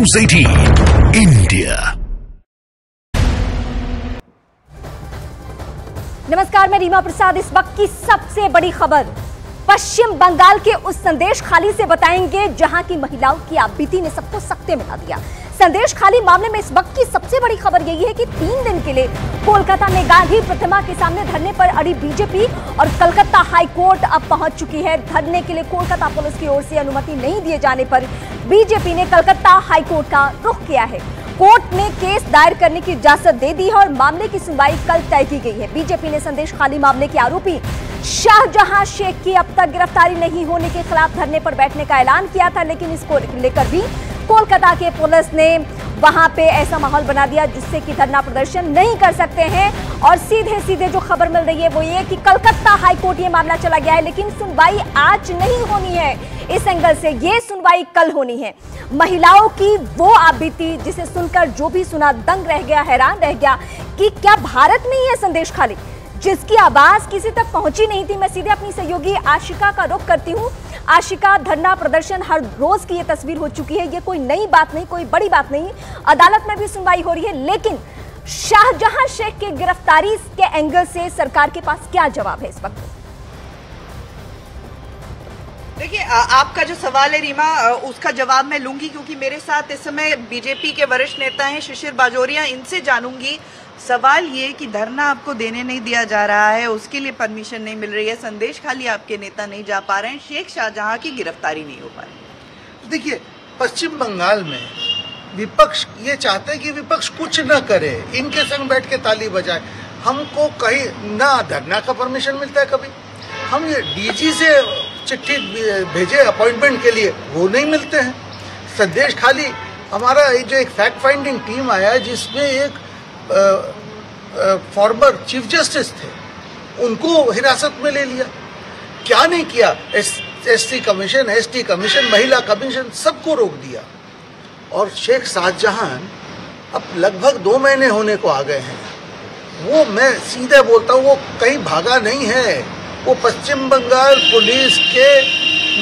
News 18 India। नमस्कार, मैं रीमा प्रसाद। इस वक्त की सबसे बड़ी खबर पश्चिम बंगाल के उस संदेश खाली से बताएंगे जहां की महिलाओं की आपबीती ने सबको सकते में ला दिया। संदेश खाली मामले में इस वक्त की सबसे बड़ी खबर यही है कि 3 दिन के लिए कोलकाता में गांधी प्रतिमा के सामने धरने पर अड़ी बीजेपी और कलकत्ता हाई कोर्ट अब पहुंच चुकी है। धरने के लिए कोलकाता पुलिस की ओर से अनुमति नहीं दिए जाने पर बीजेपी ने कलकत्ता हाई कोर्ट का रुख किया है। कोर्ट ने केस दायर करने की इजाजत दे दी है और मामले की सुनवाई कल तय की गई है। बीजेपी ने संदेश खाली मामले के आरोपी शाहजहां शेख की अब तक गिरफ्तारी नहीं होने के खिलाफ धरने पर बैठने का ऐलान किया था, लेकिन इसको लेकर भी कोलकाता के पुलिस ने वहां पे ऐसा माहौल बना दिया जिससे कि धरना प्रदर्शन नहीं कर सकते हैं। और सीधे सीधे जो खबर मिल रही है वो ये कि कलकत्ता हाई कोर्ट ये मामला चला गया है, लेकिन सुनवाई आज नहीं होनी है। इस एंगल से ये सुनवाई कल होनी है। महिलाओं की वो आपबीती जिसे सुनकर जो भी सुना दंग रह गया, हैरान रह गया कि क्या भारत में ही है संदेश खाली जिसकी आवाज किसी तक पहुंची नहीं थी। मैं सीधे अपनी सहयोगी आशिका का रुख करती हूं। आशिका, धरना प्रदर्शन हर रोज की ये तस्वीर हो चुकी है, ये कोई नई बात नहीं, कोई बड़ी बात नहीं। अदालत में भी सुनवाई हो रही है, लेकिन शाहजहां शेख के गिरफ्तारी के एंगल से सरकार के पास क्या जवाब है इस वक्त? देखिए, आपका जो सवाल है रीमा, उसका जवाब मैं लूंगी क्योंकि मेरे साथ इस समय बीजेपी के वरिष्ठ नेता हैं शिशिर बाजोरिया। इनसे जानूंगी। सवाल ये कि धरना आपको देने नहीं दिया जा रहा है, उसके लिए परमिशन नहीं मिल रही है, संदेश खाली आपके नेता नहीं जा पा रहे हैं, शेख शाहजहां की गिरफ्तारी नहीं हो पा रही। देखिए, पश्चिम बंगाल में विपक्ष ये चाहते हैं कि विपक्ष कुछ न करे, इनके संग बैठ के ताली बजाए। हमको कहीं ना धरना का परमिशन मिलता है, कभी हम ये डीजी से चिट्ठी भेजे अपॉइंटमेंट के लिए, वो नहीं मिलते हैं। संदेश खाली हमारा जो एक फैक्ट फाइंडिंग टीम आया जिसमें एक फॉर्मर चीफ जस्टिस थे, उनको हिरासत में ले लिया। क्या नहीं किया, एसटी कमीशन, एसटी कमीशन, महिला कमीशन, सबको रोक दिया। और शेख शाहजहां अब लगभग 2 महीने होने को आ गए हैं। वो, मैं सीधे बोलता हूँ, वो कहीं भागा नहीं है, वो पश्चिम बंगाल पुलिस के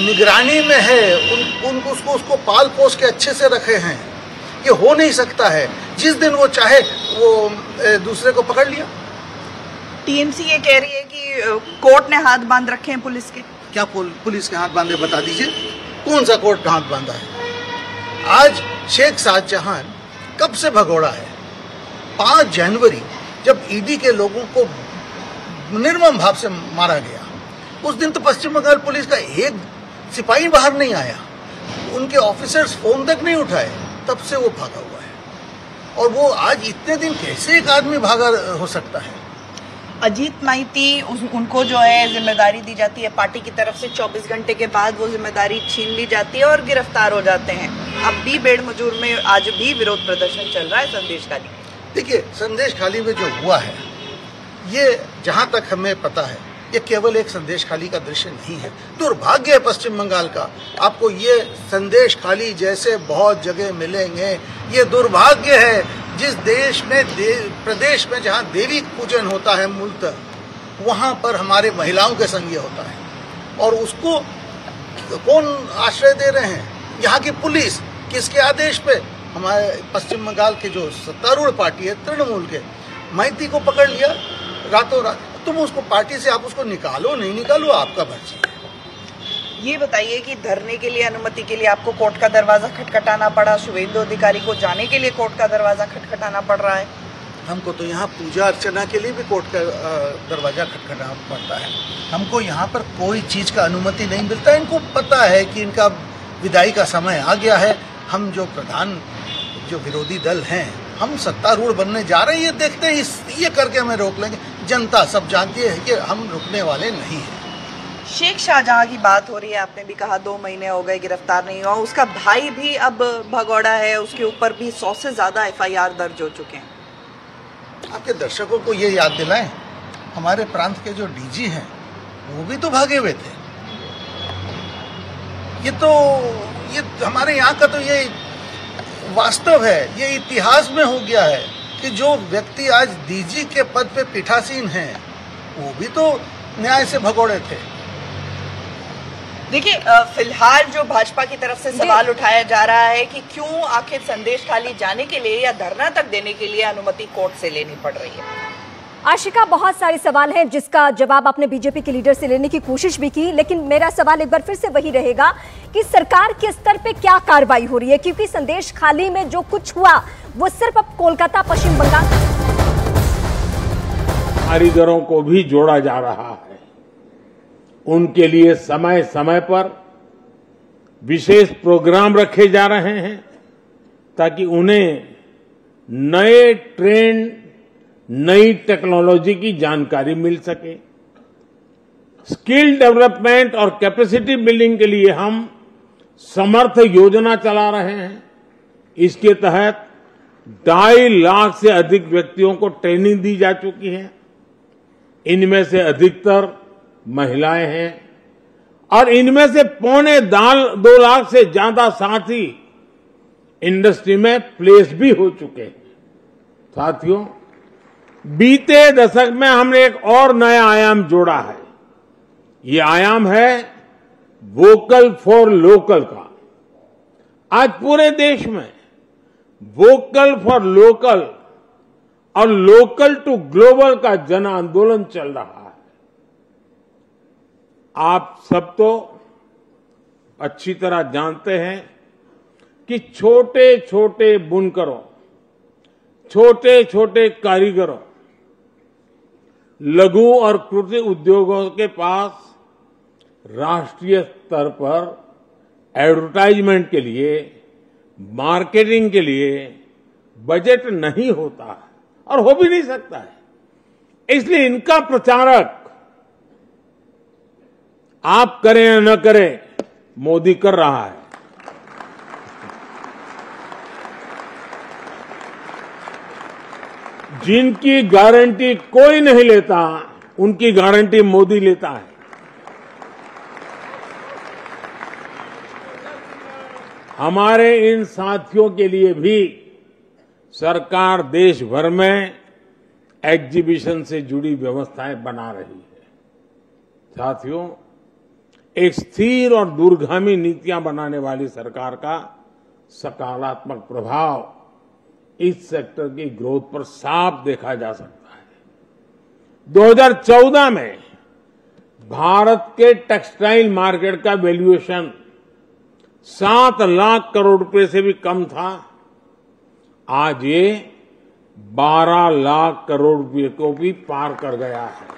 निगरानी में है। उसको पाल पोस के अच्छे से रखे हैं। ये हो नहीं सकता है, जिस दिन वो चाहे वो दूसरे को पकड़ लिया। टीएमसी ये कह रही है कि कोर्ट ने हाथ बांध रखे हैं पुलिस के। क्या पुलिस के हाथ बांधे, बता दीजिए कौन सा कोर्ट हाथ बांधा है? आज शेख शाहजहां कब से भगोड़ा है? 5 जनवरी जब ईडी के लोगों को निर्मम भाव से मारा गया, उस दिन तो पश्चिम बंगाल पुलिस का एक सिपाही बाहर नहीं आया, उनके ऑफिसर्स फोन तक नहीं उठाए, तब से वो भागा हुआ है। और वो आज इतने दिन कैसे एक आदमी भागा हो सकता है? अजीत माइती, उनको जो है जिम्मेदारी दी जाती है पार्टी की तरफ से, 24 घंटे के बाद वो जिम्मेदारी छीन ली जाती है और गिरफ्तार हो जाते हैं। अब भी बेड़ मजूर में आज भी विरोध प्रदर्शन चल रहा है संदेश खाली। देखिए, संदेश खाली में जो हुआ है, ये जहां तक हमें पता है, ये केवल एक संदेश खाली का दृश्य नहीं है। दुर्भाग्य है पश्चिम बंगाल का, आपको ये संदेश खाली जैसे बहुत जगह मिलेंगे। ये दुर्भाग्य है जिस देश में प्रदेश में जहां देवी पूजन होता है मूलतः, वहां पर हमारे महिलाओं के संग ये होता है। और उसको कौन आश्रय दे रहे हैं? यहाँ की पुलिस। किसके आदेश पे? हमारे पश्चिम बंगाल के जो सत्तारूढ़ पार्टी है तृणमूल के, माइती को पकड़ लिया रातों रात। तुम उसको पार्टी से आप उसको निकालो, नहीं निकालो, आपका मर्जी है। ये बताइए कि धरने के लिए, अनुमति के लिए आपको कोर्ट का दरवाजा खटखटाना पड़ा, शुभेंदु अधिकारी को जाने के लिए कोर्ट का दरवाजा खटखटाना पड़ रहा है। हमको तो यहाँ पूजा अर्चना के लिए भी कोर्ट का दरवाजा खटखटाना पड़ता है। हमको यहाँ पर कोई चीज का अनुमति नहीं मिलता। इनको पता है कि इनका विदाई का समय आ गया है। हम जो प्रधान, जो विरोधी दल हैं, हम सत्तारूढ़ बनने जा रहे हैं, ये देखते हैं, ये करके हमें रोक लेंगे। जनता सब जानती है कि हम रुकने वाले नहीं हैं। शेख शाहजहां की बात हो रही है, आपने भी कहा 2 महीने हो गए गिरफ्तार नहीं हुआ। उसका भाई भी अब भगोड़ा है, उसके ऊपर भी 100 से ज्यादा FIR दर्ज हो चुके हैं। आपके दर्शकों को ये याद दिलाएं, हमारे प्रांत के जो डीजी हैं वो भी तो भागे हुए थे। ये हमारे यहाँ का तो ये वास्तव है, ये इतिहास में हो गया है कि जो व्यक्ति आज डीजी के पद पे पीठासीन हैं, वो भी तो न्याय से भगोड़े थे। देखिए, फिलहाल जो भाजपा की तरफ से सवाल उठाया जा रहा है कि क्यों आखिर संदेश खाली जाने के लिए या धरना तक देने के लिए अनुमति कोर्ट से लेनी पड़ रही है। आशिका, बहुत सारे सवाल हैं जिसका जवाब आपने बीजेपी के लीडर से लेने की कोशिश भी की, लेकिन मेरा सवाल एक बार फिर से वही रहेगा कि सरकार के स्तर पे क्या कार्रवाई हो रही है, क्योंकि संदेश खाली में जो कुछ हुआ वो सिर्फ अब कोलकाता, पश्चिम बंगाल कारीगरों को भी जोड़ा जा रहा है। उनके लिए समय समय पर विशेष प्रोग्राम रखे जा रहे हैं ताकि उन्हें नए ट्रेंड, नई टेक्नोलॉजी की जानकारी मिल सके। स्किल डेवलपमेंट और कैपेसिटी बिल्डिंग के लिए हम समर्थ योजना चला रहे हैं। इसके तहत 2.5 लाख से अधिक व्यक्तियों को ट्रेनिंग दी जा चुकी है। इनमें से अधिकतर महिलाएं हैं और इनमें से 1.25-2 लाख से ज्यादा साथी इंडस्ट्री में प्लेस भी हो चुके हैं। साथियों, बीते दशक में हमने एक और नया आयाम जोड़ा है। ये आयाम है वोकल फॉर लोकल का। आज पूरे देश में वोकल फॉर लोकल और लोकल टू ग्लोबल का जन आंदोलन चल रहा है। आप सब तो अच्छी तरह जानते हैं कि छोटे छोटे बुनकरों, छोटे छोटे कारीगरों, लघु और कुटीर उद्योगों के पास राष्ट्रीय स्तर पर एडवर्टाइजमेंट के लिए, मार्केटिंग के लिए बजट नहीं होता है और हो भी नहीं सकता है। इसलिए इनका प्रचारक आप करें या न करें, मोदी कर रहा है। जिनकी गारंटी कोई नहीं लेता, उनकी गारंटी मोदी लेता है। हमारे इन साथियों के लिए भी सरकार देश भर में एग्जीबिशन से जुड़ी व्यवस्थाएं बना रही है। साथियों, एक स्थिर और दूरगामी नीतियां बनाने वाली सरकार का सकारात्मक प्रभाव इस सेक्टर की ग्रोथ पर साफ देखा जा सकता है। 2014 में भारत के टेक्सटाइल मार्केट का वैल्यूएशन 7 लाख करोड़ रुपए से भी कम था। आज ये 12 लाख करोड़ रुपए को भी पार कर गया है।